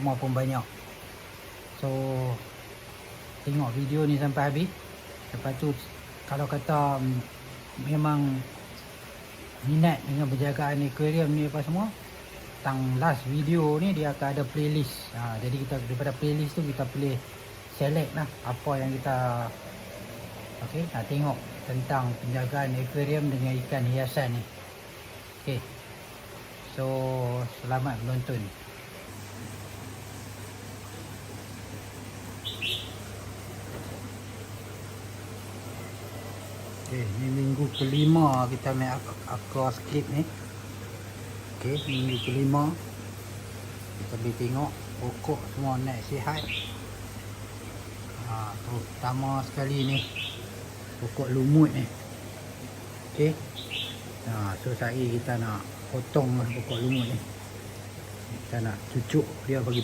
hama pun banyak. So tengok video ni sampai habis. Lepas tu kalau kata memang minat dengan penjagaan aquarium ni apa semua, tang last video ni dia akan ada playlist. Jadi kita daripada playlist tu kita boleh select lah apa yang kita tengok tentang penjagaan aquarium dengan ikan hiasan ni. Okay, so selamat menonton. Okay, ni minggu kelima kita main aquascape ni. Okay, minggu kelima kita boleh tengok pokok semua naik sihat. Terutama sekali ni pokok lumut ni. Okay, so saya kita nak potong pokok lumut ni. Kita nak cucuk dia bagi